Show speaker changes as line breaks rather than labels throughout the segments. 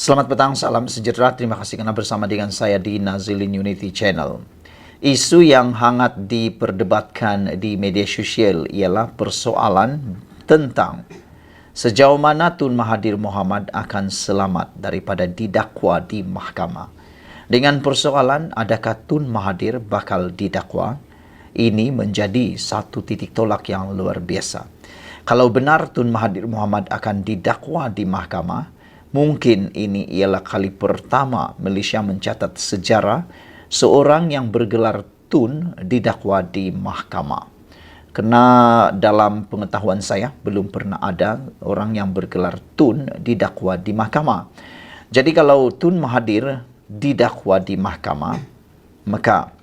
Selamat petang, salam sejahtera. Terima kasih karena bersama dengan saya di Nazilin Unity Channel. Isu yang hangat diperdebatkan di media sosial ialah persoalan tentang sejauh mana Tun Mahathir Mohamad akan selamat daripada didakwa di mahkamah. Dengan persoalan adakah Tun Mahathir bakal didakwa, ini menjadi satu titik tolak yang luar biasa. Kalau benar Tun Mahathir Mohamad akan didakwa di mahkamah, mungkin ini ialah kali pertama Malaysia mencatat sejarah seorang yang bergelar Tun didakwa di mahkamah. Kerana dalam pengetahuan saya, belum pernah ada orang yang bergelar Tun didakwa di mahkamah. Jadi kalau Tun Mahathir didakwa di mahkamah, maka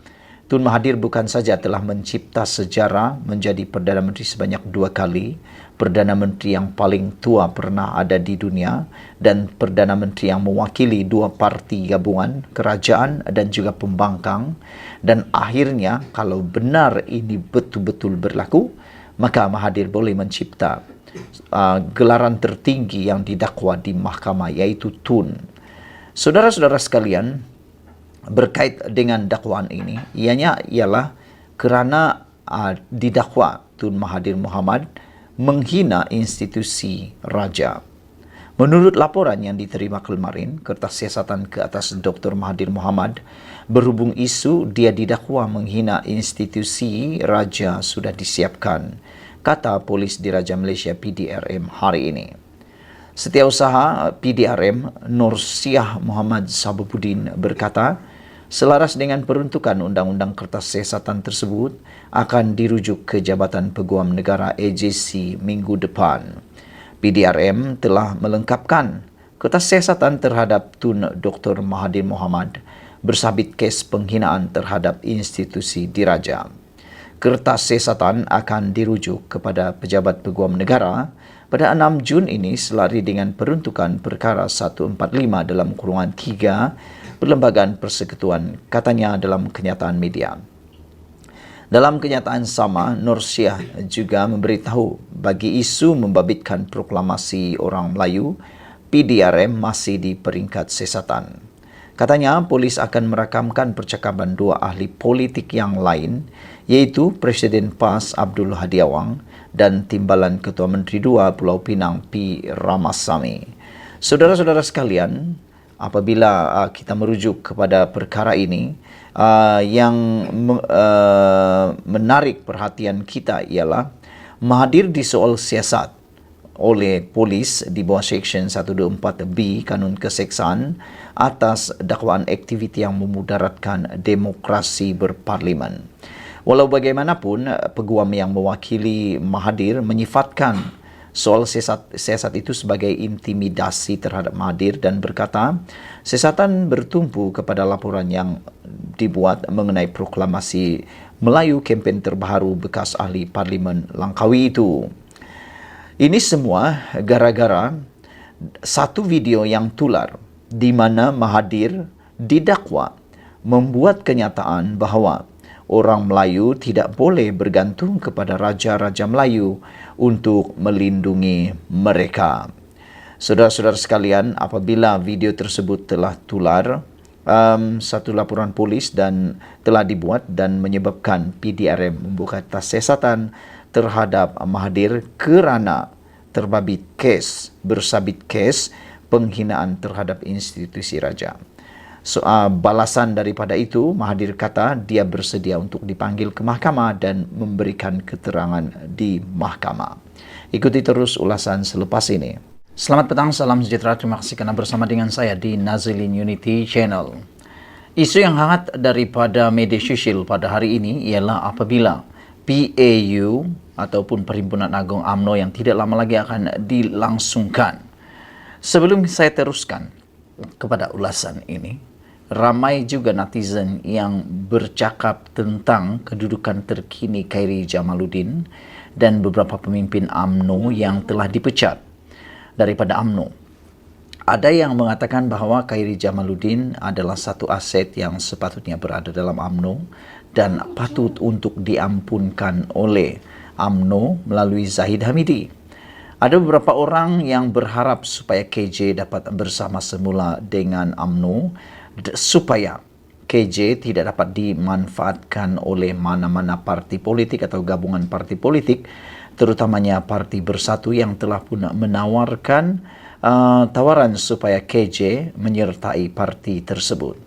Tun Mahathir bukan saja telah mencipta sejarah menjadi Perdana Menteri sebanyak 2 kali, Perdana Menteri yang paling tua pernah ada di dunia, dan Perdana Menteri yang mewakili 2 parti gabungan, kerajaan dan juga pembangkang. Dan akhirnya, kalau benar ini betul-betul berlaku, maka Mahathir boleh mencipta gelaran tertinggi yang didakwa di mahkamah, yaitu Tun. Saudara-saudara sekalian, berkait dengan dakwaan ini, ialah kerana didakwa Tun Mahathir Mohamad menghina institusi raja. Menurut laporan yang diterima kemarin, kertas siasatan ke atas Dr. Mahathir Mohamad berhubung isu dia didakwa menghina institusi raja sudah disiapkan, kata Polis Diraja Malaysia PDRM hari ini. Setiausaha PDRM Nursiah Muhammad Sabubuddin berkata, selaras dengan peruntukan undang-undang kertas siasatan tersebut akan dirujuk ke Jabatan Peguam Negara AJC minggu depan. PDRM telah melengkapkan kertas siasatan terhadap Tun Dr. Mahathir Mohamad bersabit kes penghinaan terhadap institusi diraja. Kertas siasatan akan dirujuk kepada Pejabat Peguam Negara pada 6 Jun ini selari dengan peruntukan perkara 145/3 Perlembagaan Persekutuan, katanya dalam kenyataan media. Dalam kenyataan sama, Nursiah juga memberitahu bagi isu membabitkan proklamasi orang Melayu, PDRM masih di peringkat siasatan. Katanya, polis akan merakamkan percakapan 2 ahli politik yang lain, iaitu Presiden PAS Abdul Hadi Awang dan Timbalan Ketua Menteri 2 Pulau Pinang P. Ramasamy. Saudara-saudara sekalian, apabila kita merujuk kepada perkara ini, yang menarik perhatian kita ialah Mahathir disoal siasat oleh polis di bawah Seksyen 124B Kanun Keseksaan atas dakwaan aktiviti yang memudaratkan demokrasi berparlimen. Walau bagaimanapun, peguam yang mewakili Mahathir menyifatkan soal siasat itu sebagai intimidasi terhadap Mahathir dan berkata, siasatan bertumpu kepada laporan yang dibuat mengenai proklamasi Melayu kempen terbaru bekas ahli Parlimen Langkawi itu. Ini semua gara-gara satu video yang tular di mana Mahathir didakwa membuat kenyataan bahawa orang Melayu tidak boleh bergantung kepada raja-raja Melayu untuk melindungi mereka. Saudara-saudara sekalian, apabila video tersebut telah tular, satu laporan polis dan telah dibuat dan menyebabkan PDRM membuka tas siasatan terhadap Mahathir kerana terbabit kes, bersabit kes penghinaan terhadap institusi raja. Balasan daripada itu, Mahathir kata dia bersedia untuk dipanggil ke mahkamah dan memberikan keterangan di mahkamah. Ikuti terus ulasan selepas ini. Selamat petang, salam sejahtera. Terima kasih kerana bersama dengan saya di Nazilin Unity Channel. Isu yang hangat daripada media sosial pada hari ini ialah apabila PAU ataupun Perhimpunan Agung UMNO yang tidak lama lagi akan dilangsungkan. Sebelum saya teruskan kepada ulasan ini, ramai juga netizen yang bercakap tentang kedudukan terkini Khairy Jamaluddin dan beberapa pemimpin UMNO yang telah dipecat daripada UMNO. Ada yang mengatakan bahawa Khairy Jamaluddin adalah satu aset yang sepatutnya berada dalam UMNO dan patut untuk diampunkan oleh UMNO melalui Zahid Hamidi. Ada beberapa orang yang berharap supaya KJ dapat bersama semula dengan UMNO supaya KJ tidak dapat dimanfaatkan oleh mana-mana parti politik atau gabungan parti politik, terutamanya Parti Bersatu yang telah pun menawarkan tawaran supaya KJ menyertai parti tersebut.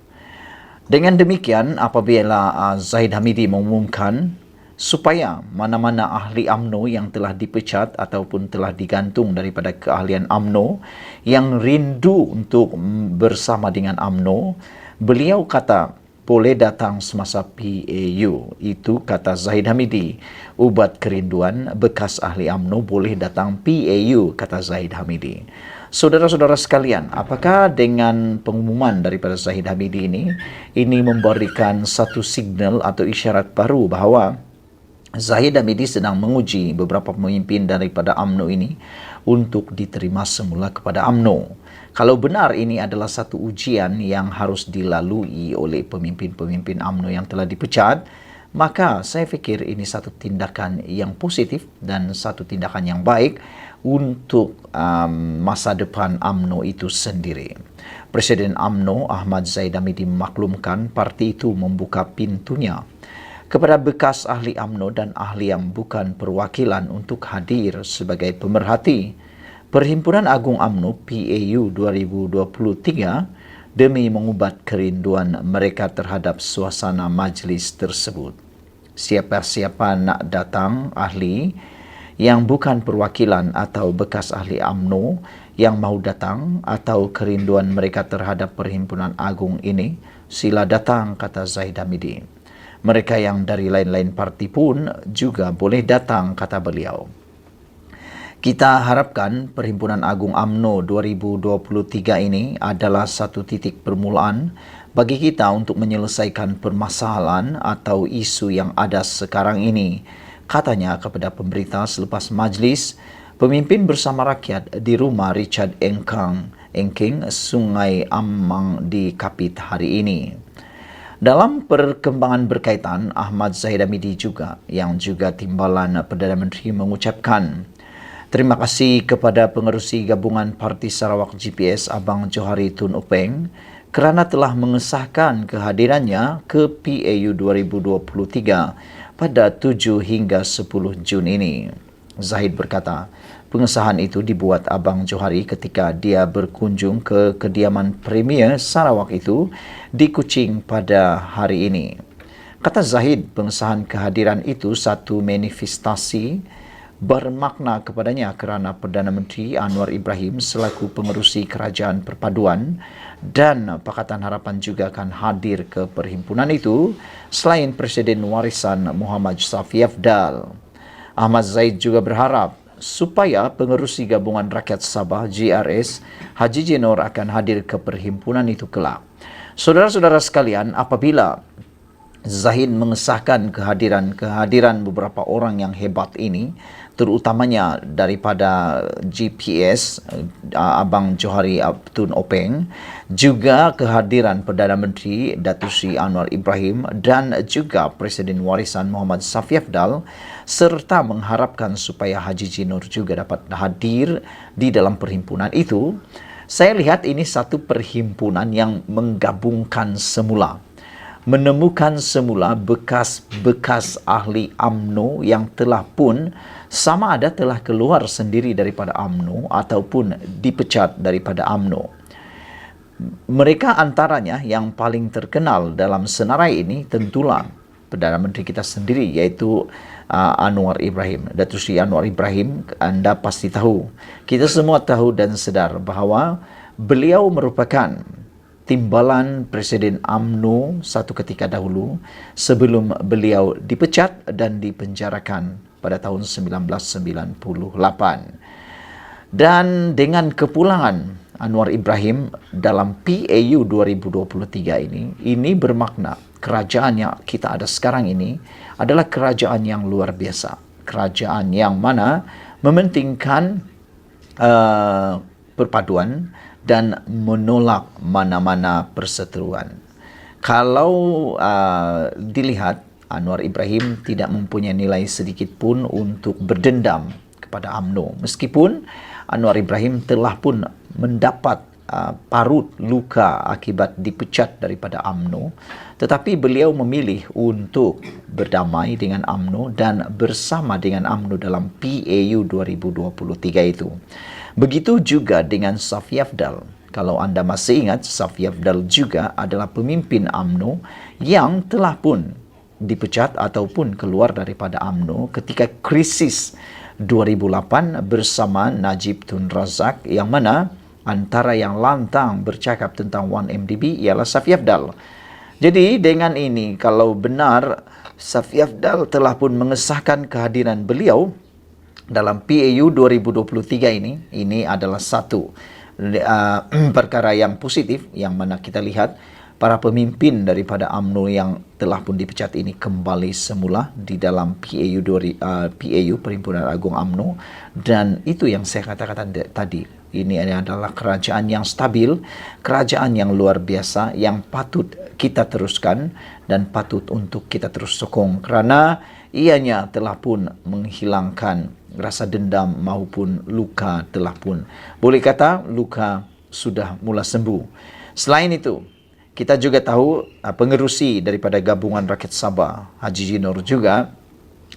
Dengan demikian, apabila Zahid Hamidi mengumumkan supaya mana-mana ahli UMNO yang telah dipecat ataupun telah digantung daripada keahlian UMNO yang rindu untuk bersama dengan UMNO, beliau kata boleh datang semasa PAU. Itu kata Zahid Hamidi. Ubat kerinduan bekas ahli UMNO boleh datang PAU, kata Zahid Hamidi. Saudara-saudara sekalian, apakah dengan pengumuman daripada Zahid Hamidi ini memberikan satu signal atau isyarat baru bahawa Zahid Hamidi sedang menguji beberapa pemimpin daripada UMNO ini untuk diterima semula kepada UMNO. Kalau benar ini adalah satu ujian yang harus dilalui oleh pemimpin-pemimpin UMNO yang telah dipecat, maka saya fikir ini satu tindakan yang positif dan satu tindakan yang baik untuk masa depan UMNO itu sendiri. Presiden UMNO Ahmad Zahid Hamidi memaklumkan parti itu membuka pintunya kepada bekas ahli UMNO dan ahli yang bukan perwakilan untuk hadir sebagai pemerhati Perhimpunan Agung UMNO PAU 2023 demi mengubat kerinduan mereka terhadap suasana majlis tersebut. Siapa-siapa nak datang ahli yang bukan perwakilan atau bekas ahli UMNO yang mahu datang atau kerinduan mereka terhadap Perhimpunan Agung ini, sila datang, kata Zahid Hamidi. Mereka yang dari lain-lain parti pun juga boleh datang, kata beliau. Kita harapkan Perhimpunan Agung UMNO 2023 ini adalah satu titik permulaan bagi kita untuk menyelesaikan permasalahan atau isu yang ada sekarang ini, katanya kepada pemberita selepas majlis pemimpin bersama rakyat di rumah Richard Engking, Sungai Amang di Kapit hari ini. Dalam perkembangan berkaitan, Ahmad Zahid Hamidi yang juga Timbalan Perdana Menteri mengucapkan terima kasih kepada pengerusi gabungan Parti Sarawak GPS Abang Johari Tun Upeng kerana telah mengesahkan kehadirannya ke PAU 2023 pada 7 hingga 10 Jun ini. Zahid berkata, pengesahan itu dibuat Abang Johari ketika dia berkunjung ke kediaman Premier Sarawak itu di Kuching pada hari ini. Kata Zahid, pengesahan kehadiran itu satu manifestasi bermakna kepadanya kerana Perdana Menteri Anwar Ibrahim selaku pengerusi Kerajaan Perpaduan dan Pakatan Harapan juga akan hadir ke perhimpunan itu selain Presiden Warisan Muhammad Safi Afdal. Ahmad Zahid juga berharap supaya pengerusi Gabungan Rakyat Sabah GRS Haji Jenor akan hadir ke perhimpunan itu kelak. Saudara-saudara sekalian, apabila Zahid mengesahkan kehadiran beberapa orang yang hebat ini, terutamanya daripada GPS Abang Johari Tun Upeng, juga kehadiran Perdana Menteri Datuk Seri Anwar Ibrahim dan juga Presiden Warisan Muhammad Safi Afdal, serta mengharapkan supaya Haji Jenor juga dapat hadir di dalam perhimpunan itu. Saya lihat ini satu perhimpunan yang menggabungkan semula, menemukan semula bekas-bekas ahli UMNO yang telah pun sama ada telah keluar sendiri daripada UMNO ataupun dipecat daripada UMNO. Mereka antaranya yang paling terkenal dalam senarai ini tentulah Perdana Menteri kita sendiri, iaitu Anwar Ibrahim. Datuk Seri Anwar Ibrahim, anda pasti tahu. Kita semua tahu dan sedar bahawa beliau merupakan timbalan Presiden UMNO satu ketika dahulu sebelum beliau dipecat dan dipenjarakan pada tahun 1998. Dan dengan kepulangan Anwar Ibrahim dalam PAU 2023 ini bermakna kerajaan yang kita ada sekarang ini adalah kerajaan yang luar biasa. Kerajaan yang mana mementingkan perpaduan dan menolak mana-mana perseteruan. Kalau dilihat, Anwar Ibrahim tidak mempunyai nilai sedikit pun untuk berdendam kepada UMNO. Meskipun Anwar Ibrahim telah pun mendapat parut luka akibat dipecat daripada UMNO, tetapi beliau memilih untuk berdamai dengan UMNO dan bersama dengan UMNO dalam PAU 2023 itu. Begitu juga dengan Safi Afdal. Kalau anda masih ingat, Safi Afdal juga adalah pemimpin UMNO yang telah pun dipecat ataupun keluar daripada UMNO ketika krisis 2008 bersama Najib Tun Razak, yang mana antara yang lantang bercakap tentang 1MDB ialah Safi Afdal. Jadi dengan ini, kalau benar Safi Afdal telah pun mengesahkan kehadiran beliau dalam PAU 2023 ini adalah satu perkara yang positif, yang mana kita lihat para pemimpin daripada UMNO yang telah pun dipecat ini kembali semula di dalam PAU Perhimpunan Agung UMNO, dan itu yang saya katakan tadi. Ini adalah kerajaan yang stabil, kerajaan yang luar biasa, yang patut kita teruskan dan patut untuk kita terus sokong, kerana ianya telah pun menghilangkan rasa dendam maupun luka telah pun, boleh kata luka sudah mula sembuh. Selain itu, kita juga tahu pengerusi daripada Gabungan Rakyat Sabah, Haji Jinor, juga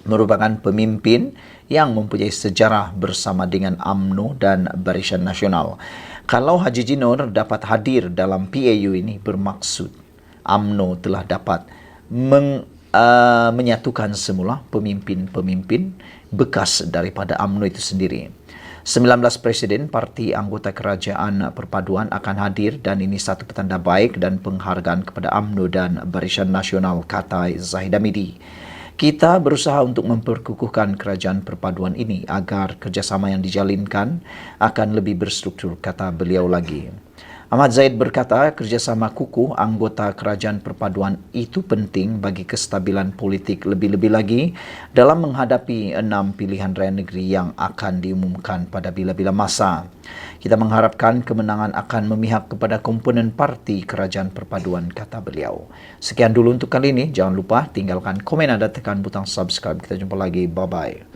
merupakan pemimpin yang mempunyai sejarah bersama dengan UMNO dan Barisan Nasional. Kalau Haji Jinor dapat hadir dalam PAU ini, bermaksud UMNO telah dapat menyatukan semula pemimpin-pemimpin bekas daripada UMNO itu sendiri. 19 presiden parti anggota kerajaan perpaduan akan hadir, dan ini satu petanda baik dan penghargaan kepada UMNO dan Barisan Nasional, kata Zahid Hamidi. Kita berusaha untuk memperkukuhkan kerajaan perpaduan ini agar kerjasama yang dijalinkan akan lebih berstruktur, kata beliau lagi. Ahmad Zaid berkata, kerjasama kukuh anggota kerajaan perpaduan itu penting bagi kestabilan politik, lebih-lebih lagi dalam menghadapi 6 pilihan raya negeri yang akan diumumkan pada bila-bila masa. Kita mengharapkan kemenangan akan memihak kepada komponen parti kerajaan perpaduan, kata beliau. Sekian dulu untuk kali ini. Jangan lupa tinggalkan komen Anda, tekan butang subscribe. Kita jumpa lagi. Bye-bye.